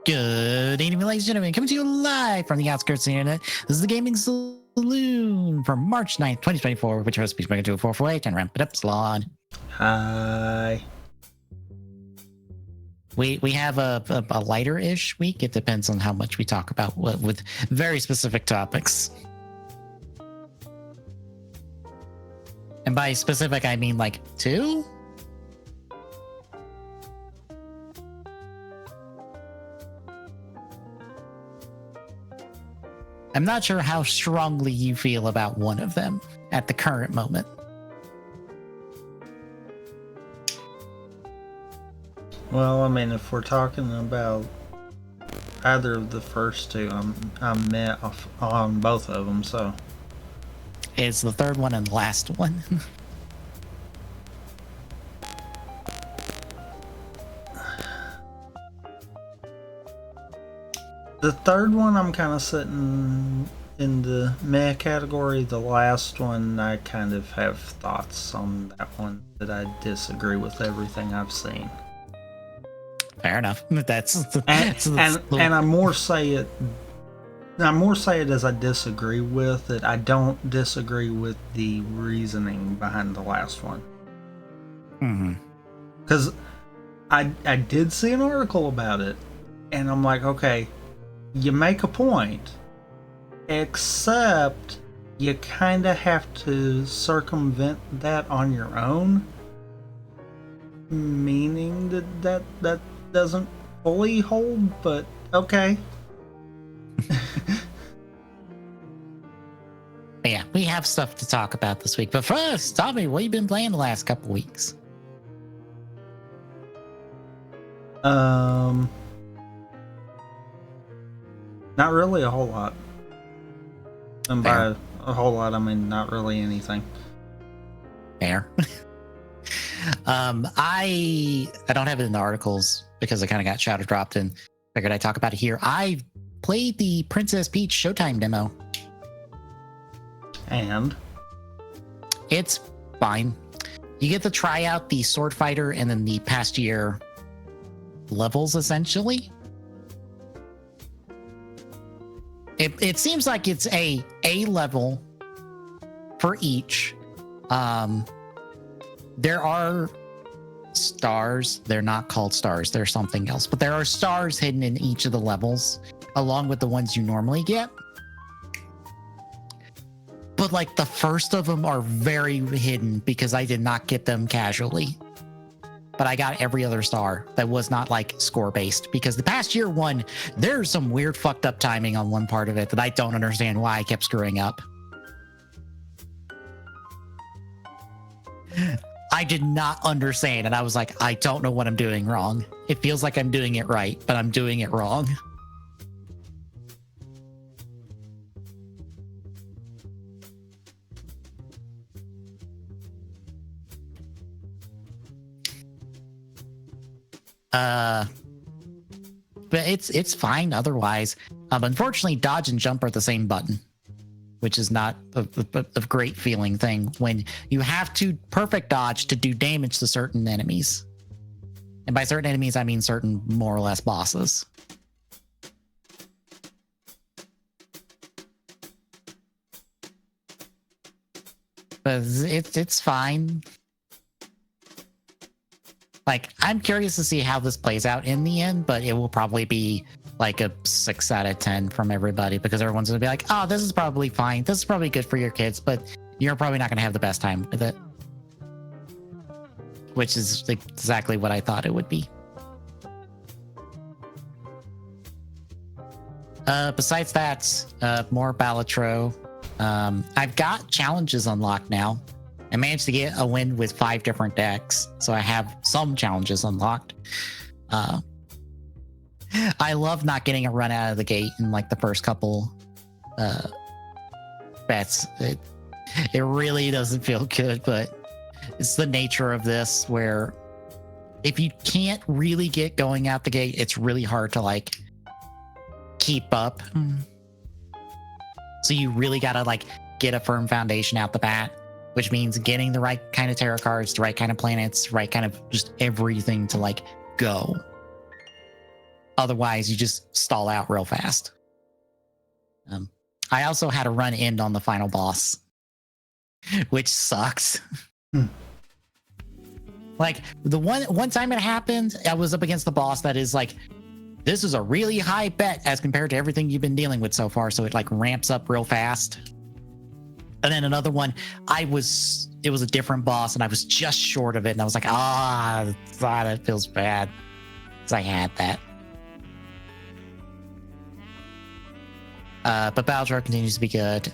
Good evening, ladies and gentlemen. Coming to you live from the outskirts of the internet. This is the Gaming Saloon for March 9th, 2024, which hosts Speech Maker 244 and ramp it up, Salon. Hi. We have a lighter-ish week. It depends on how much we talk about with very specific topics. And by specific, I mean like 2? I'm not sure how strongly you feel about one of them at the current moment. Well, I mean, if we're talking about either of the first two, I'm met on both of them, so. It's the third one and the last one. The third one, I'm kind of sitting in the meh category. The last one, I kind of have thoughts on that one that I disagree with everything I've seen. Fair enough. And I more say it as I disagree with it. I don't disagree with the reasoning behind the last one. Because I did see an article about it, and I'm like, okay, you make a point, except you kind of have to circumvent that on your own, meaning that doesn't fully hold, but okay. Yeah, we have stuff to talk about this week. But first, Tommy, what have you been playing the last couple weeks? Not really a whole lot. And by a whole lot, I mean not really anything. Fair. I don't have it in the articles because I kind of got shadow dropped and figured I'd talk about it here. I played the Princess Peach Showtime demo. And? It's fine. You get to try out the Sword Fighter and then the past year levels, essentially. It seems like it's a level for each. There are stars. They're not called stars. They're something else. But there are stars hidden in each of the levels, along with the ones you normally get. But like the first of them are very hidden because I did not get them casually. But I got every other star that was not like score based, because the past year one, there's some weird fucked up timing on one part of it that I don't understand why I kept screwing up. I did not understand, and I was like, I don't know what I'm doing wrong. It feels like I'm doing it right, but I'm doing it wrong. But it's fine otherwise. Unfortunately, dodge and jump are the same button, which is not a great feeling thing when you have to perfect dodge to do damage to certain enemies. And by certain enemies, I mean certain more or less bosses. But it's fine. Like, I'm curious to see how this plays out in the end, but it will probably be like a 6 out of 10 from everybody, because everyone's going to be like, oh, this is probably fine. This is probably good for your kids, but you're probably not going to have the best time with it. Which is exactly what I thought it would be. Besides that, more Balatro. I've got challenges unlocked now. I managed to get a win with 5 different decks, so I have some challenges unlocked. I love not getting a run out of the gate in like the first couple bets. It really doesn't feel good, but it's the nature of this, where if you can't really get going out the gate, it's really hard to like keep up. So you really gotta like get a firm foundation out the bat, which means getting the right kind of tarot cards, the right kind of planets, right kind of just everything to like go. Otherwise, you just stall out real fast. I also had a run end on the final boss, which sucks. Like the one time it happened, I was up against the boss that is like, this is a really high bet as compared to everything you've been dealing with so far. So it like ramps up real fast. And then another one, it was a different boss and I was just short of it. And I was like, that feels bad. Because I had that. But Battle continues to be good.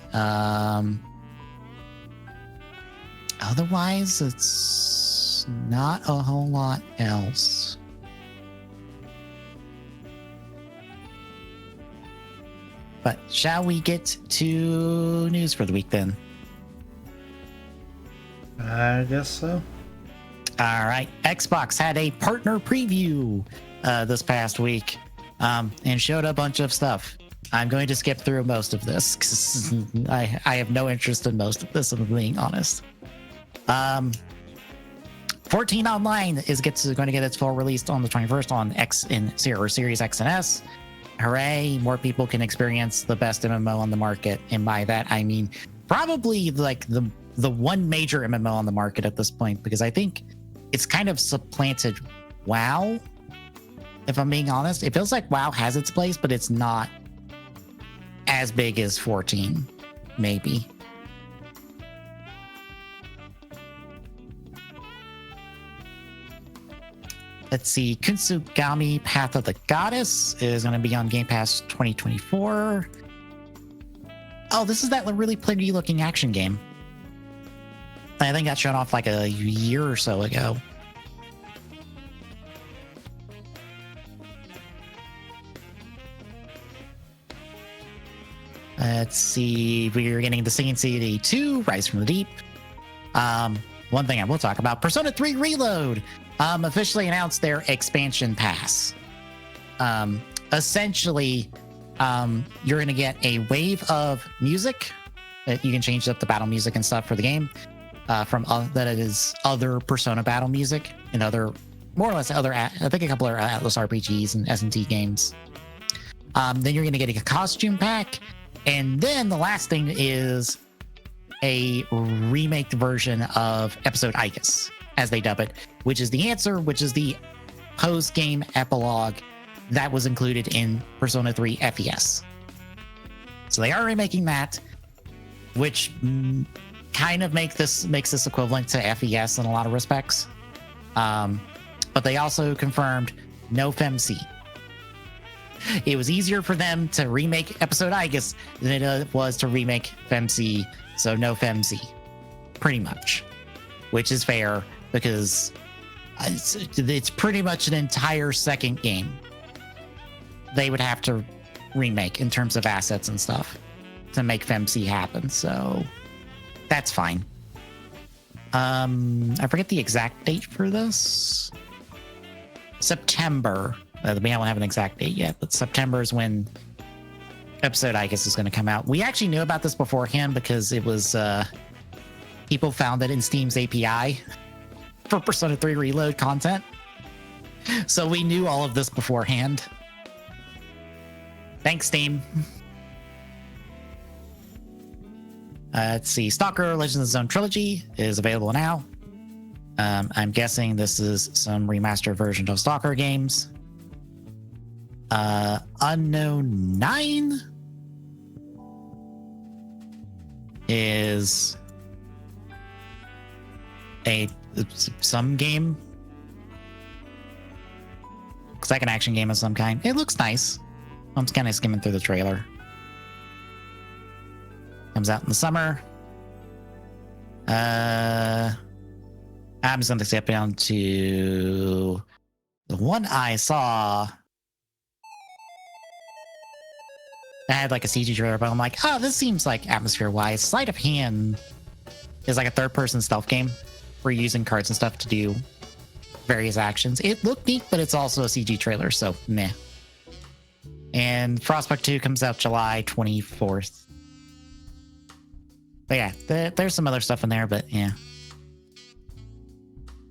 Otherwise, it's not a whole lot else. But shall we get to news for the week then? I guess so. All right. Xbox had a partner preview this past week and showed a bunch of stuff. I'm going to skip through most of this because I have no interest in most of this, if I'm being honest. 14 Online is going to get its full release on the 21st on Series X and S. Hooray, more people can experience the best MMO on the market. And by that, I mean probably like the one major MMO on the market at this point, because I think it's kind of supplanted WoW. If I'm being honest, it feels like WoW has its place, but it's not as big as 14, maybe. Let's see. Kunsugami Path of the Goddess is going to be on Game Pass 2024. Oh, this is that really pretty looking action game. I think that showed off like a year or so ago. Let's see. We're getting the Singing City 2, Rise from the Deep. One thing I will talk about, Persona 3 Reload officially announced their expansion pass. Essentially, you're going to get a wave of music that you can change up the battle music and stuff for the game that it is other Persona battle music and other, more or less other, I think a couple of Atlas RPGs and S&T games. Then you're going to get a costume pack. And then the last thing is a remake version of Episode Icus, as they dub it, which is the answer, which is the post-game epilogue that was included in Persona 3 FES. So they are remaking that, which kind of makes this equivalent to FES in a lot of respects. But they also confirmed no FemC. It was easier for them to remake Episode Icus than it was to remake FemC, so no FemC, pretty much, which is fair because it's pretty much an entire second game they would have to remake in terms of assets and stuff to make FemC happen, so that's fine. I forget the exact date for this. September. We don't have an exact date yet, but September is when Episode Icus is going to come out. We actually knew about this beforehand because it was people found it in Steam's API for Persona 3 Reload content. So we knew all of this beforehand. Thanks, Steam. Let's see. Stalker Legends of the Zone Trilogy is available now. I'm guessing this is some remastered version of Stalker games. Unknown 9 is some game. Looks like an action game of some kind. It looks nice. I'm just kind of skimming through the trailer. Comes out in the summer. I'm just going to skip down to the one I saw. I had like a CG trailer, but I'm like, oh, this seems like atmosphere-wise. Sleight of Hand is like a third-person stealth game where you're using cards and stuff to do various actions. It looked neat, but it's also a CG trailer, so meh. And Frostpunk 2 comes out July 24th. But yeah, there's some other stuff in there, but yeah.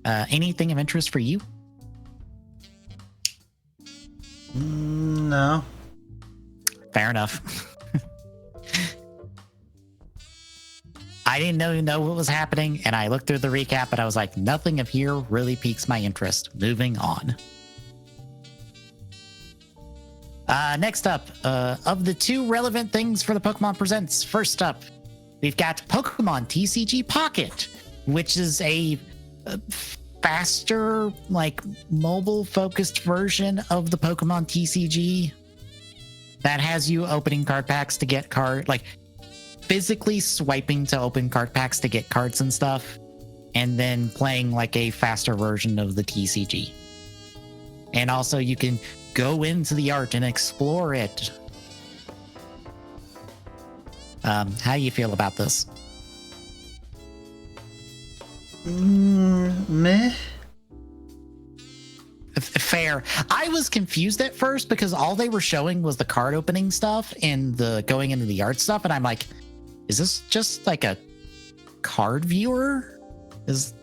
Anything of interest for you? No. Fair enough. I didn't know what was happening, and I looked through the recap, and I was like, nothing of here really piques my interest. Moving on. Next up, of the 2 relevant things for the Pokemon Presents, first up, we've got Pokemon TCG Pocket, which is a faster, like, mobile-focused version of the Pokemon TCG that has you opening card packs to get physically swiping to open card packs to get cards and stuff, and then playing like a faster version of the TCG. And also you can go into the art and explore it. How do you feel about this? Meh. Fair. I was confused at first because all they were showing was the card opening stuff and the going into the art stuff, and I'm like, is this just like a card viewer? Is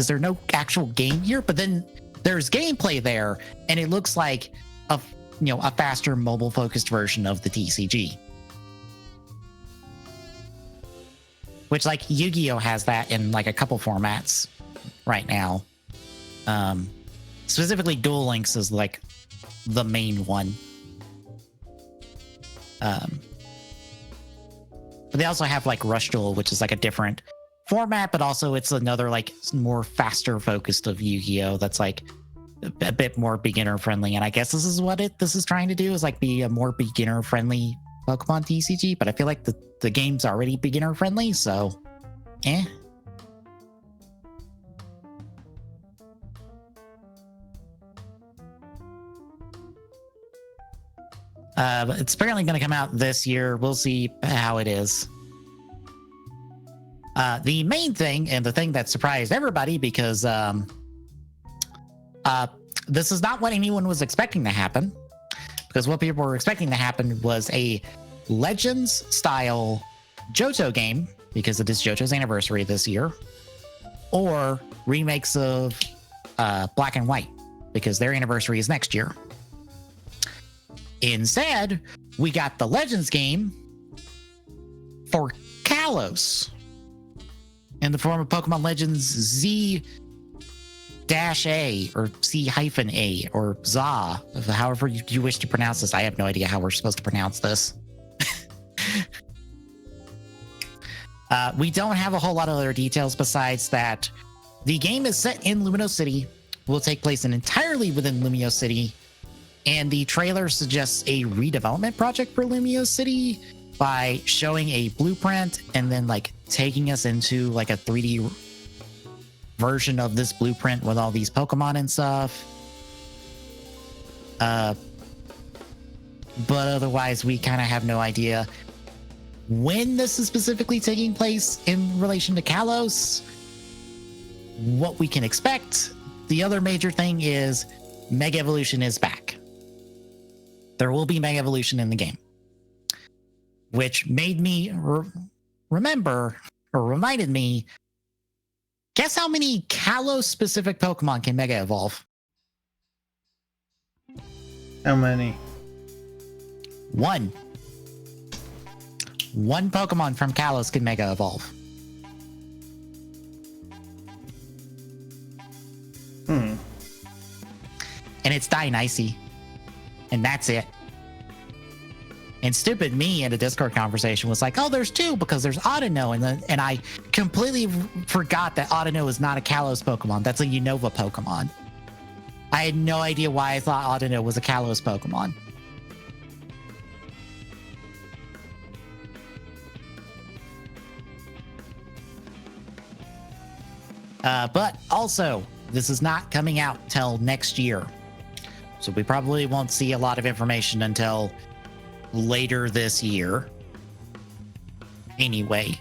there no actual game here? But then there's gameplay there, and it looks like a faster mobile focused version of the TCG. Which, like, Yu-Gi-Oh has that in like a couple formats right now. Specifically, Duel Links is like the main one. But they also have like Rush Duel, which is like a different format, but also it's another like more faster focused of Yu-Gi-Oh that's like a bit more beginner friendly. And I guess this is what this is trying to do, is like be a more beginner friendly Pokemon TCG. But I feel like the game's already beginner friendly, so But it's apparently going to come out this year. We'll see how it is. The main thing, and the thing that surprised everybody, because this is not what anyone was expecting to happen. Because what people were expecting to happen was a Legends-style Johto game, because it is Johto's anniversary this year, or remakes of Black and White, because their anniversary is next year. Instead, we got the Legends game for Kalos in the form of Pokemon Legends Z-A or C-A or ZA, however you wish to pronounce this. I have no idea how we're supposed to pronounce this. We don't have a whole lot of other details besides that the game is set in Lumino City, will take place entirely within Lumio City, and the trailer suggests a redevelopment project for Lumio City by showing a blueprint and then like taking us into like a 3D version of this blueprint with all these Pokemon and stuff. But otherwise, we kind of have no idea when this is specifically taking place in relation to Kalos, what we can expect. The other major thing is Mega Evolution is back. There will be Mega Evolution in the game, which made me reminded me, guess how many Kalos-specific Pokemon can Mega Evolve? How many? One Pokemon from Kalos can Mega Evolve. And it's Dionysi. And that's it. And stupid me in a Discord conversation was like, oh, there's 2 because there's Audino. And I completely forgot that Audino is not a Kalos Pokemon. That's a Unova Pokemon. I had no idea why I thought Audino was a Kalos Pokemon. But also, this is not coming out till next year. So we probably won't see a lot of information until later this year. Anyway.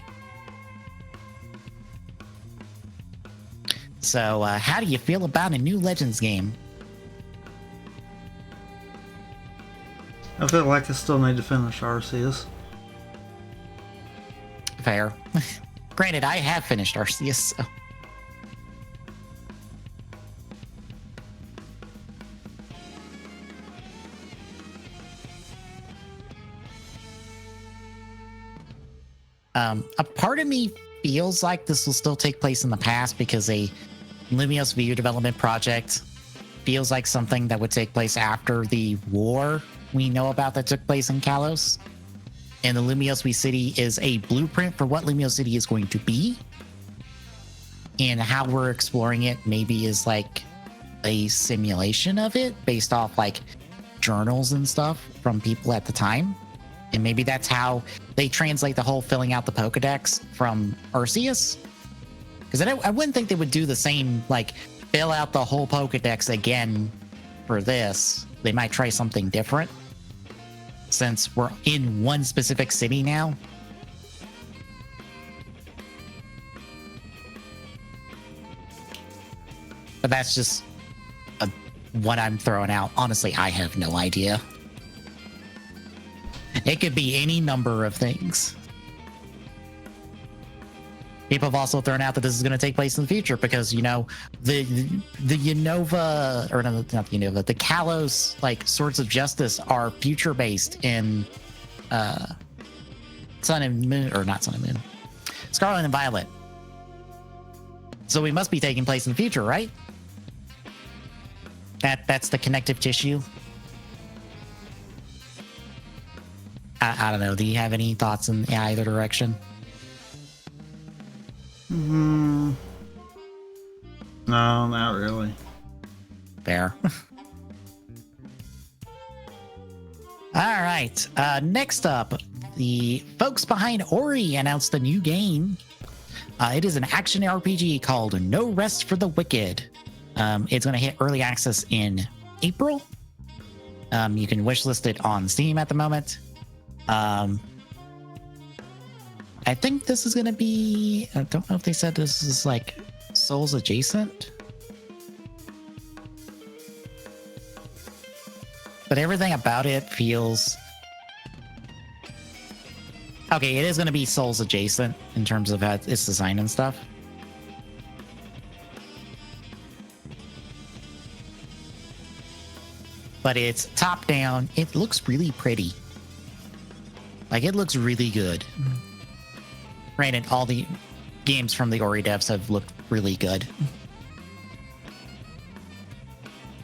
So how do you feel about a new Legends game? I feel like I still need to finish Arceus. Fair. Granted, I have finished Arceus, so... A part of me feels like this will still take place in the past because a Lumios View development project feels like something that would take place after the war we know about that took place in Kalos. And the Lumios V City is a blueprint for what Lumios City is going to be. And how we're exploring it maybe is like a simulation of it based off like journals and stuff from people at the time. And maybe that's how they translate the whole filling out the Pokedex from Arceus. Because I wouldn't think they would do the same, like, fill out the whole Pokedex again for this. They might try something different since we're in one specific city now. But that's just what I'm throwing out. Honestly, I have no idea. It could be any number of things. People have also thrown out that this is going to take place in the future because, you know, the Unova, or not the Unova, the Kalos, like, Swords of Justice are future based in Sun and Moon, or not Sun and Moon, Scarlet and Violet. So we must be taking place in the future, right? That's the connective tissue. I don't know. Do you have any thoughts in either direction? No, not really. Fair. All right. Next up, the folks behind Ori announced a new game. It is an action RPG called No Rest for the Wicked. It's going to hit early access in April. You can wishlist it on Steam at the moment. I think this is going to be, I don't know if they said this is like Souls adjacent, but everything about it feels okay. It is going to be Souls adjacent in terms of its design and stuff. But it's top down. It looks really pretty. Like, it looks really good. Granted, all the games from the Ori devs have looked really good.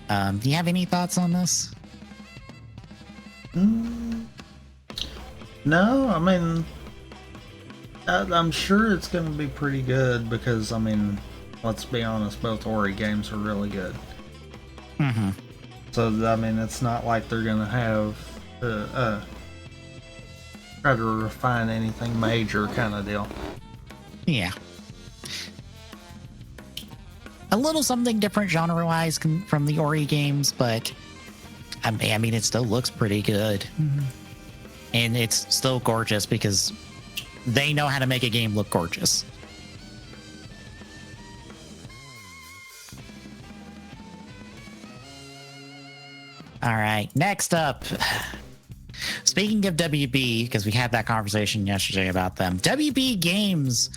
Do you have any thoughts on this? No, I mean, I'm sure it's going to be pretty good because, I mean, let's be honest, both Ori games are really good. Mm-hmm. So, I mean, it's not like they're going to have try to refine anything major kind of deal. Yeah. A little something different genre-wise from the Ori games, but I mean, it still looks pretty good. Mm-hmm. And it's still gorgeous because they know how to make a game look gorgeous. All right, next up. Speaking of WB, because we had that conversation yesterday about them, WB Games,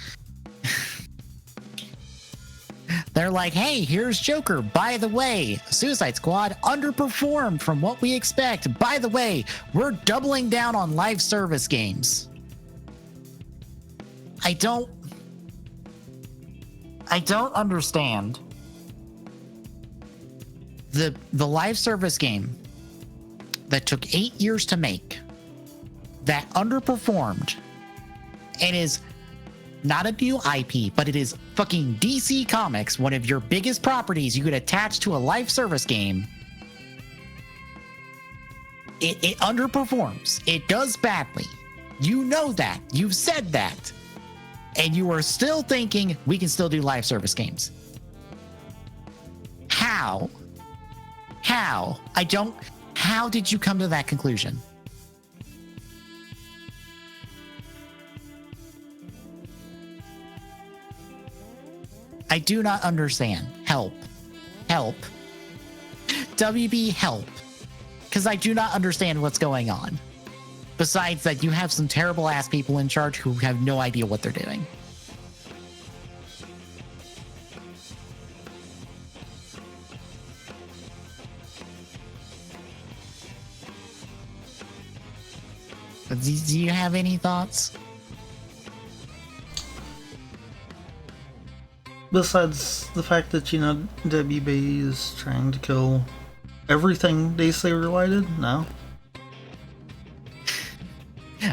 they're like, hey, here's Joker. By the way, Suicide Squad underperformed from what we expect. By the way, we're doubling down on live service games. I don't understand. The live service game that took 8 years to make, that underperformed, and is not a new IP, but it is fucking DC Comics, one of your biggest properties you could attach to a live service game. It underperforms. It does badly. You know that. You've said that. And you are still thinking we can still do live service games. How? How did you come to that conclusion? I do not understand. Help. WB, help. Because I do not understand what's going on. Besides that, you have some terrible ass people in charge who have no idea what they're doing. Do you have any thoughts? besides the fact that, WB is trying to kill everything DC related? No?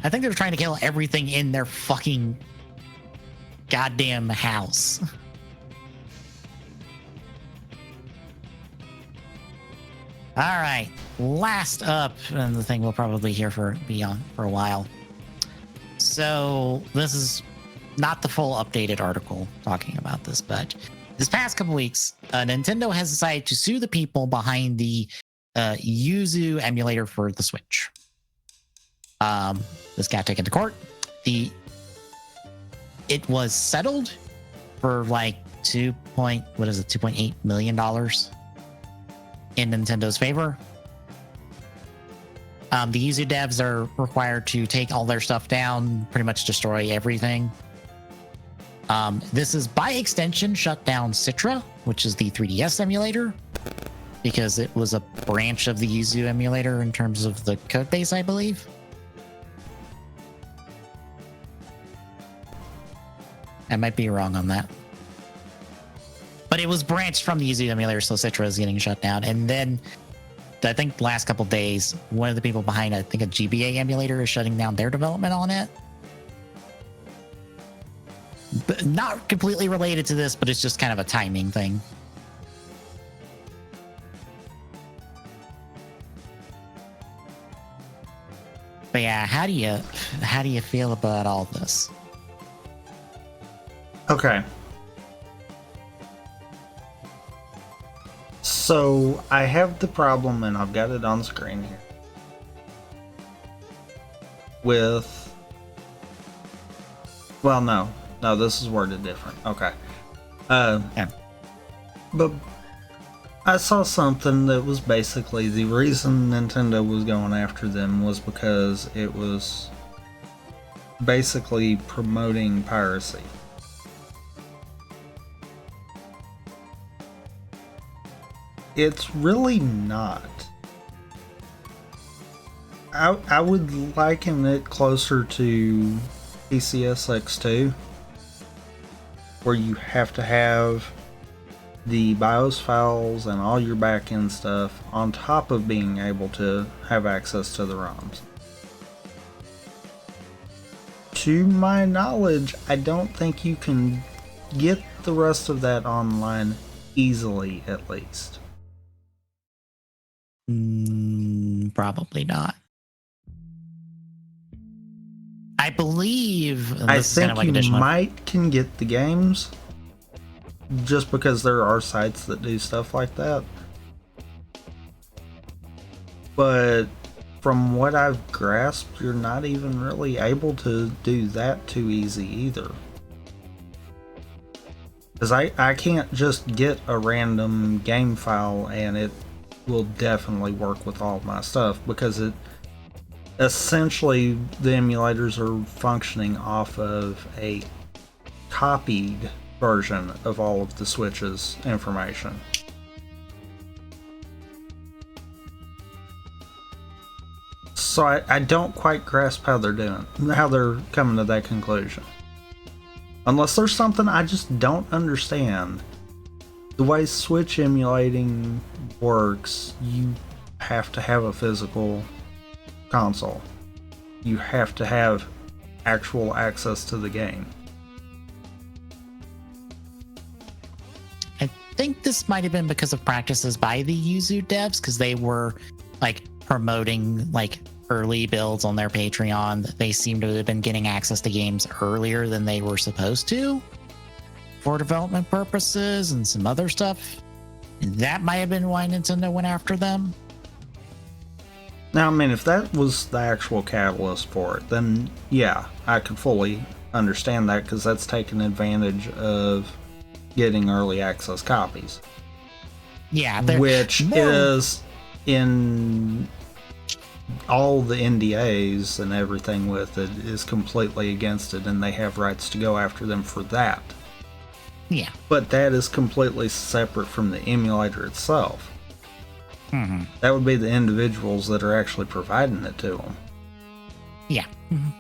I think they're trying to kill everything in their fucking goddamn house. All right, last up, and the thing we'll probably hear be on for a while. So this is not the full updated article talking about this, but this past couple weeks, Nintendo has decided to sue the people behind the Yuzu emulator for the Switch. This got taken to court. It was settled for like $2.8 million in Nintendo's favor. The Yuzu devs are required to take all their stuff down, pretty much destroy everything. This is by extension shut down Citra, which is the 3DS emulator, because it was a branch of the Yuzu emulator in terms of the code base, I believe. I might be wrong on that. But it was branched from the Yuzu emulator, so Citra is getting shut down. And then I think the last couple days, one of the people behind, I think a GBA emulator, is shutting down their development on it. But not completely related to this, but it's just kind of a timing thing. But yeah, how do you feel about all this? Okay. So I have the problem, and I've got it on screen here, with, well, no, this is worded different. Okay. Yeah. But I saw something that was basically the reason Nintendo was going after them was because it was basically promoting piracy. It's really not. I would liken it closer to PCSX2, where you have to have the BIOS files and all your backend stuff on top of being able to have access to the ROMs. To my knowledge, I don't think you can get the rest of that online easily, at least. Probably not. I believe. I think you might can get the games, just because there are sites that do stuff like that. But from what I've grasped, you're not even really able to do that too easy either. Because I can't just get a random game file and it will definitely work with all my stuff, because it essentially, the emulators are functioning off of a copied version of all of the Switch's information. So I don't quite grasp how they're coming to that conclusion. Unless there's something I just don't understand. The way Switch emulating works, you have to have a physical console. You have to have actual access to the game. I think this might have been because of practices by the Yuzu devs, because they were like promoting like early builds on their Patreon. They seem to have been getting access to games earlier than they were supposed to for development purposes and some other stuff. And that might have been why Nintendo went after them. Now, I mean, if that was the actual catalyst for it, then yeah, I could fully understand that, because that's taking advantage of getting early access copies. Yeah, which is in all the NDAs and everything with it is completely against it, and they have rights to go after them for that. Yeah. But that is completely separate from the emulator itself. Mm-hmm. That would be the individuals that are actually providing it to them. Yeah. Mm-hmm.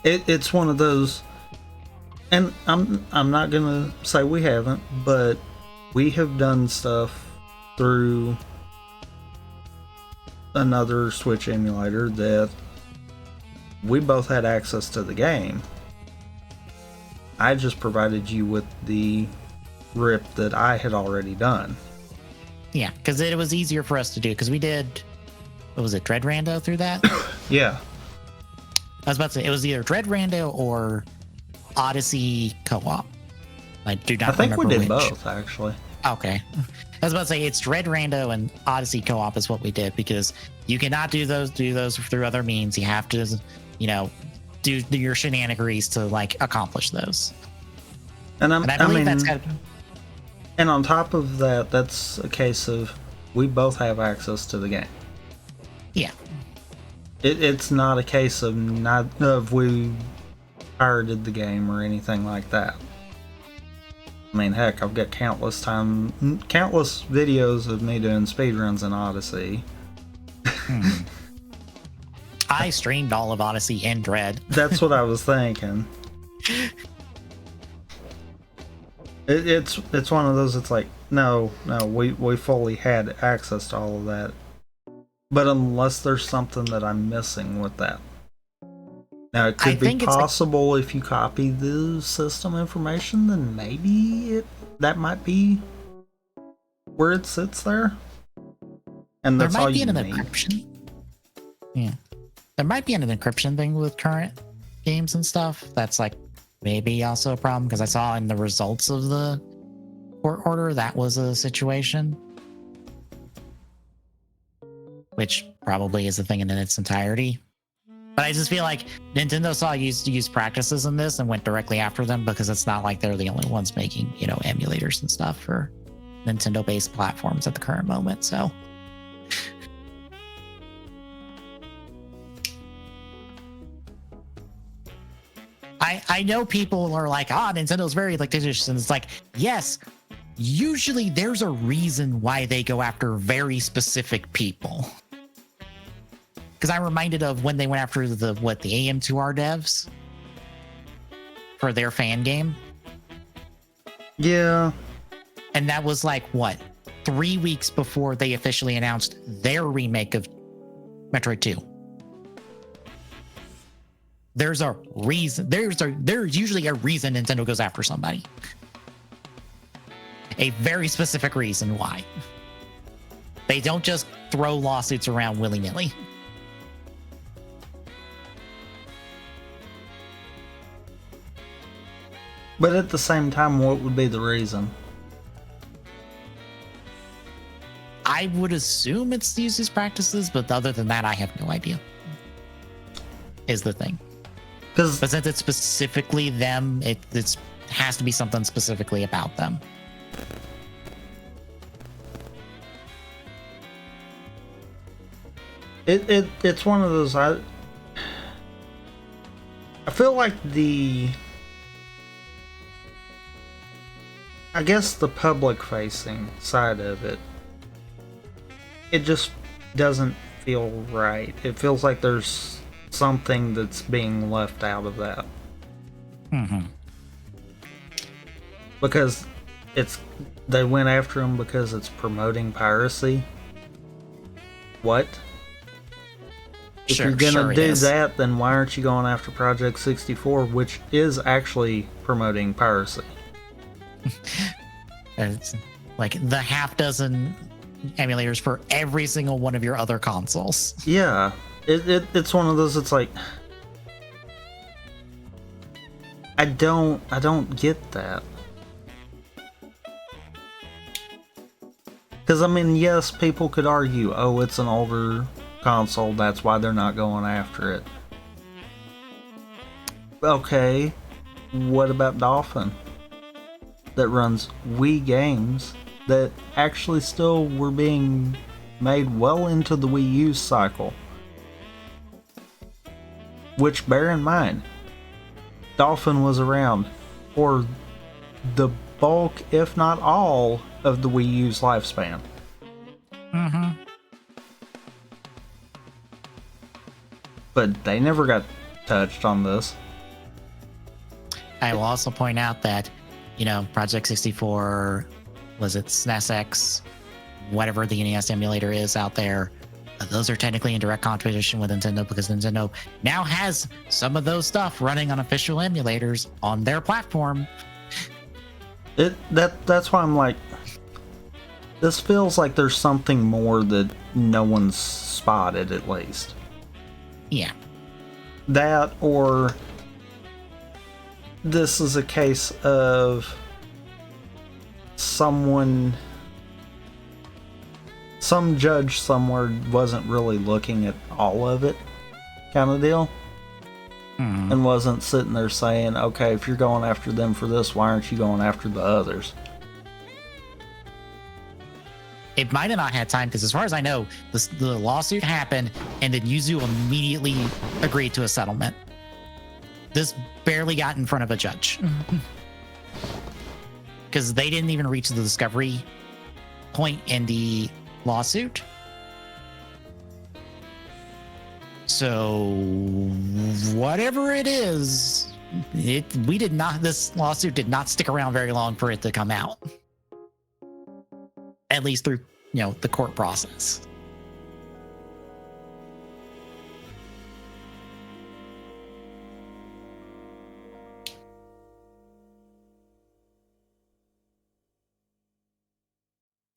It's one of those, And I'm not gonna say we haven't, but we have done stuff through another Switch emulator that we both had access to the game. I just provided you with the rip that I had already done. Yeah, because it was easier for us to do because we did. What was it, Dread Rando through that? Yeah. I was about to say it was either Dread Rando or Odyssey co-op. I do not. I think remember we did which. both, actually. Okay. I was about to say it's Dread Rando and Odyssey co-op is what we did because you cannot do those through other means. You have to, do your shenanigans to like accomplish those. And I believe that's kind of. And on top of that, that's a case of we both have access to the game. Yeah. It's not a case of we pirated the game or anything like that. I mean, heck, I've got countless videos of me doing speedruns in Odyssey. I streamed all of Odyssey and Dread. That's what I was thinking. It's one of those. It's like no, we fully had access to all of that. But unless there's something that I'm missing with that. Now, it could be possible if you copy the system information, then maybe that might be where it sits there. And that's all you need. There might be an encryption. Yeah. There might be an encryption thing with current games and stuff. That's like maybe also a problem because I saw in the results of the court order that was a situation. Which probably is the thing in its entirety. But I just feel like Nintendo saw use practices in this and went directly after them because it's not like they're the only ones making, emulators and stuff for Nintendo-based platforms at the current moment. So I know people are like, Nintendo's very litigious, and it's like, yes, usually there's a reason why they go after very specific people. Because I'm reminded of when they went after the AM2R devs for their fan game. Yeah. And that was like, 3 weeks before they officially announced their remake of Metroid 2. There's a reason. There's usually a reason Nintendo goes after somebody. A very specific reason why. They don't just throw lawsuits around willy-nilly. But at the same time, what would be the reason? I would assume it's uses practices, but other than that, I have no idea. Is the thing. But since it's specifically them, it has to be something specifically about them. It's one of those. I feel like I guess the public-facing side of it just doesn't feel right. It feels like there's something that's being left out of that. Mm-hmm. Because they went after him because it's promoting piracy. What? If you're gonna do that, then why aren't you going after Project 64, which is actually promoting piracy? It's like the half dozen emulators for every single one of your other consoles. Yeah, it's one of those. It's like I don't get that. Because I mean, yes, people could argue, oh, it's an older console, that's why they're not going after it. Okay, what about Dolphin? That runs Wii games that actually still were being made well into the Wii U cycle. Which, bear in mind, Dolphin was around for the bulk, if not all, of the Wii U's lifespan. Mm-hmm. But they never got touched on this. I will also point out that, Project 64, was it SNES, whatever the NES emulator is out there, those are technically in direct competition with Nintendo because Nintendo now has some of those stuff running on official emulators on their platform. That's why I'm like, this feels like there's something more that no one's spotted, at least. Yeah. That, or this is a case of some judge somewhere wasn't really looking at all of it, kind of deal. And wasn't sitting there saying, okay, if you're going after them for this, why aren't you going after the others? It might have not had time because, as far as I know, the lawsuit happened and then Yuzu immediately agreed to a settlement. This barely got in front of a judge because they didn't even reach the discovery point in the lawsuit. So whatever it is, this lawsuit did not stick around very long for it to come out. At least through, the court process.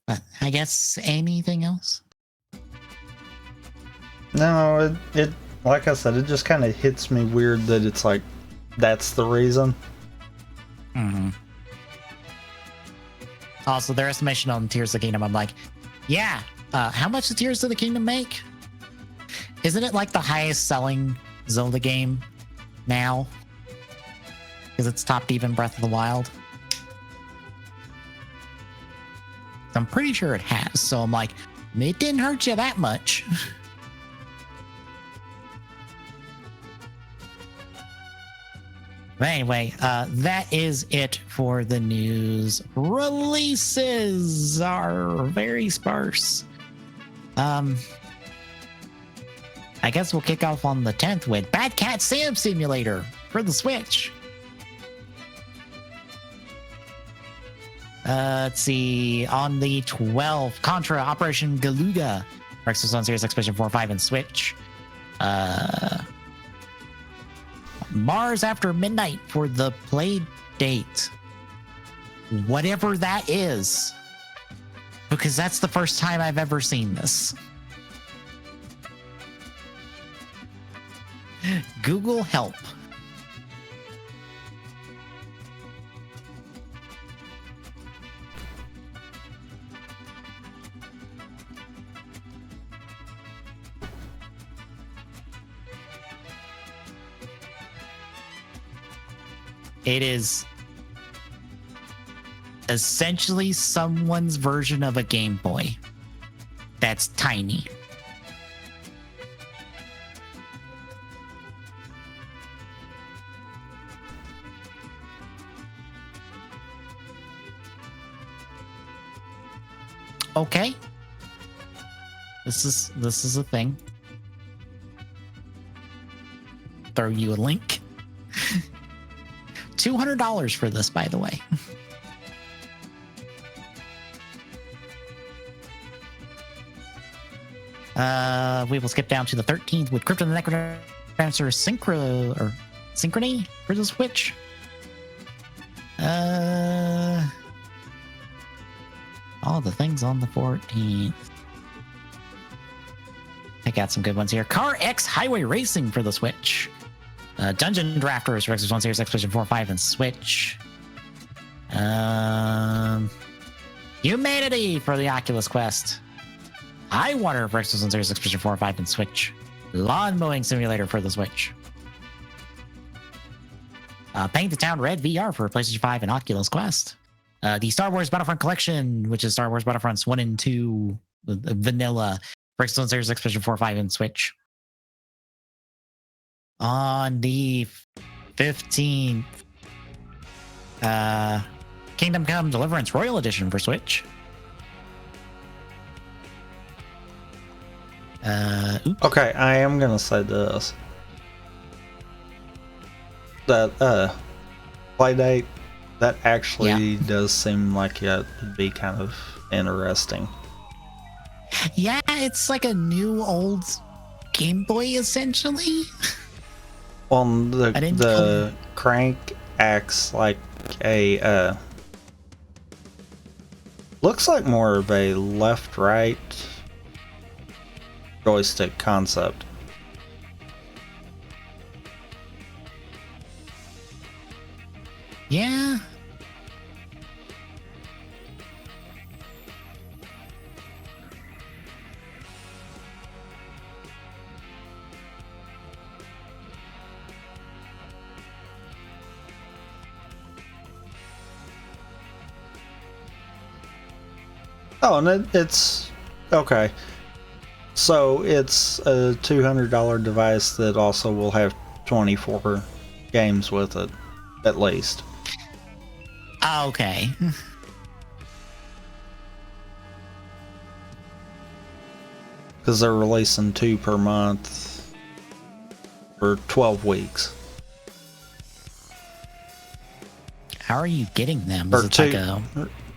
But I guess anything else? No, it like I said, it just kind of hits me weird that it's like, that's the reason. Also, their estimation on Tears of the Kingdom, I'm like, yeah, how much does Tears of the Kingdom make? Isn't it like the highest selling Zelda game now? Because it's topped even Breath of the Wild. I'm pretty sure it has, so I'm like, it didn't hurt you that much. But anyway, that is it for the news. Releases are very sparse. I guess we'll kick off on the 10th with Bad Cat Sam Simulator for the Switch. Let's see. On the 12th, Contra Operation Galuga for Xbox One Series, Expedition 4, 5, and Switch. Mars After Midnight for the play date. Whatever that is. Because that's the first time I've ever seen this. Google help. It is essentially someone's version of a Game Boy that's tiny. Okay. This is a thing. Throw you a link. $200 for this, by the way. We will skip down to the 13th with Crypto the Necrodancer Synchrony for the Switch. All the things on the 14th. Pick out some good ones here. Car X Highway Racing for the Switch. Dungeon Drafters for Xbox One Series, Expedition 4, 5, and Switch. Humanity for the Oculus Quest. High Water for Xbox One Series, Expedition 4, 5, and Switch. Lawn Mowing Simulator for the Switch. Paint the Town Red VR for PlayStation 5 and Oculus Quest. The Star Wars Battlefront Collection, which is Star Wars Battlefronts 1 and 2 vanilla for Xbox One Series, Expedition 4, 5, and Switch. On the 15th, Kingdom Come Deliverance Royal Edition for Switch. Okay, I am gonna say this. That Playdate, that actually does seem like it would be kind of interesting. Yeah, it's like a new old Game Boy essentially. Well, I didn't the crank acts like a looks like more of a left-right joystick concept. Yeah. Oh, and it's okay. So it's a $200 device that also will have 24 games with it, at least. Okay. Because they're releasing 2 per month for 12 weeks. How are you getting them? Is Or it two, like a...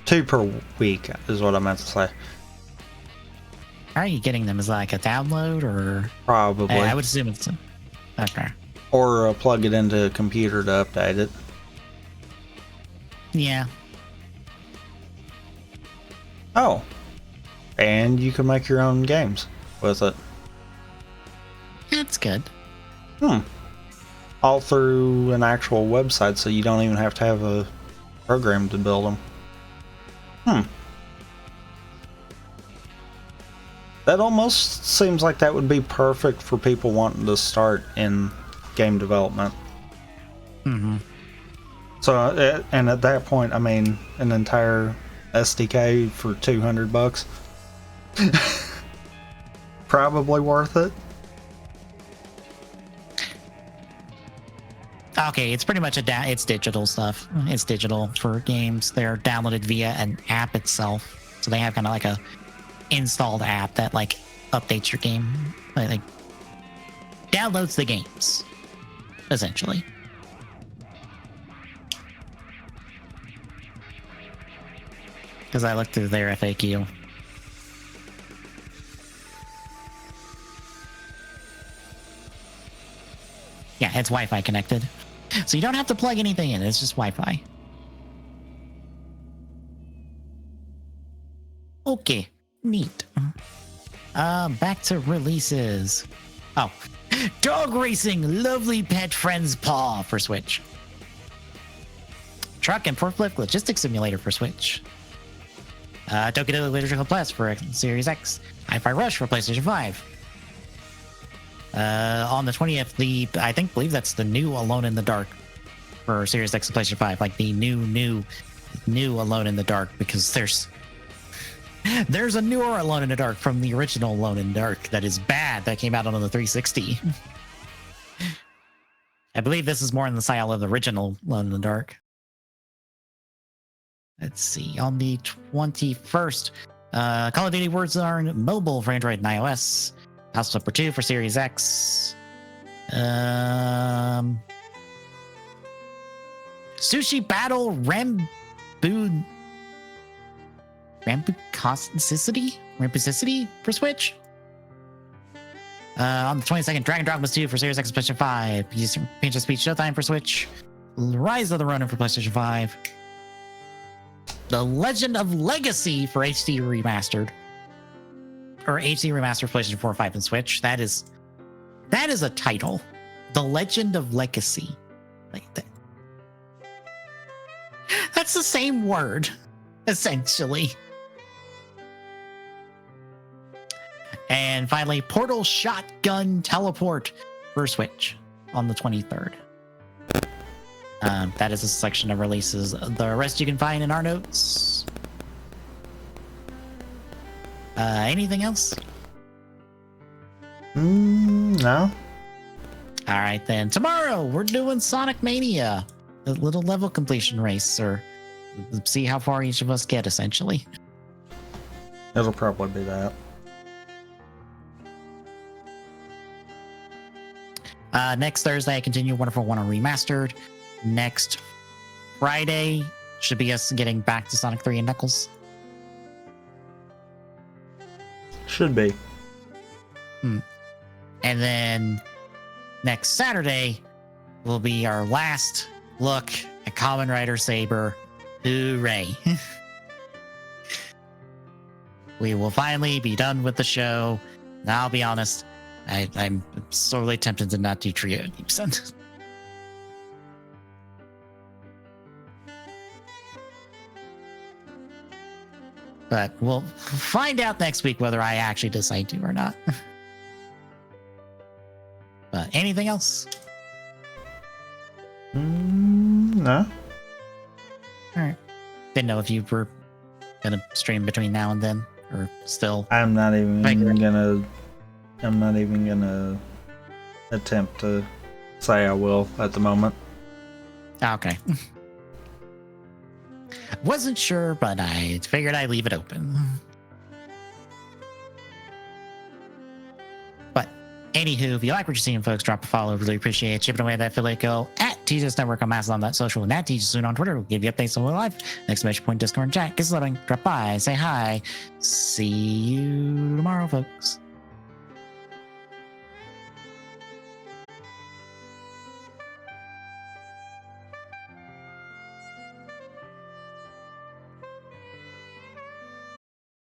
2 per week is what I meant to say. How are you getting them? Is it like a download or... Probably. I would assume it's... Okay. Or plug it into a computer to update it. Yeah. Oh. And you can make your own games with it. That's good. All through an actual website, so you don't even have to have a program to build them. That almost seems like that would be perfect for people wanting to start in game development. Mm-hmm. So, and at that point, I mean, an entire SDK for $200, probably worth it. Okay, it's pretty much it's digital stuff. It's digital for games. They're downloaded via an app itself. So they have kind of like a installed app that like updates your game. Like downloads the games, essentially. Because I looked through their FAQ. Yeah, it's Wi-Fi connected. So you don't have to plug anything in. It's just Wi-Fi. Okay, neat. Back to releases. Oh, Dog Racing Lovely Pet Friend's Paw for Switch. Truck and Forklift Logistics Simulator for Switch. Tokido Literature Plus for Series X. Hi-Fi Rush for PlayStation 5. On the 20th, I believe that's the new Alone in the Dark for Series X and PlayStation 5. Like the new Alone in the Dark, because there's a newer Alone in the Dark from the original Alone in the Dark that is bad that came out on the 360. I believe this is more in the style of the original Alone in the Dark. Let's see. On the 21st, Call of Duty Warzone Mobile for Android and iOS. House Flipper 2 for Series X. Sushi Battle Rampusicity for Switch. On the 22nd, Dragon Dogmas 2 for Series X and PlayStation 5. Pinch of Speech Showtime for Switch. Rise of the Ronin for PlayStation 5. The Legend of Legacy for HD Remastered. Or HD Remastered for PlayStation 4, 5, and Switch. That is a title. The Legend of Legacy. Like that. That's the same word, essentially. And finally, Portal Shotgun Teleport for Switch on the 23rd. That is a section of releases. The rest you can find in our notes. Anything else? No. All right, then. Tomorrow, we're doing Sonic Mania. A little level completion race, or see how far each of us get, essentially. It'll probably be that. Next Thursday, I continue Wonderful 101 Remastered. Next Friday should be us getting back to Sonic 3 and Knuckles. Should be. And then next Saturday will be our last look at Kamen Rider Saber. Hooray. We will finally be done with the show. Now, I'll be honest, I'm sorely tempted to not do Trio Gibson. But we'll find out next week whether I actually decide to or not. But anything else? No. All right. Didn't know if you were gonna stream between now and then, or still. I'm not even gonna attempt to say I will at the moment. Okay. Wasn't sure, but I figured I'd leave it open. But anywho, if you like what you're seeing, folks, drop a follow. Really appreciate it. Chipping away at that affiliate go at TJS Network on Mastodon, that social, and at TJ Saloon on Twitter. We'll give you updates on real life. Exclamation point Discord and chat. Get loading. Drop by. Say hi. See you tomorrow, folks.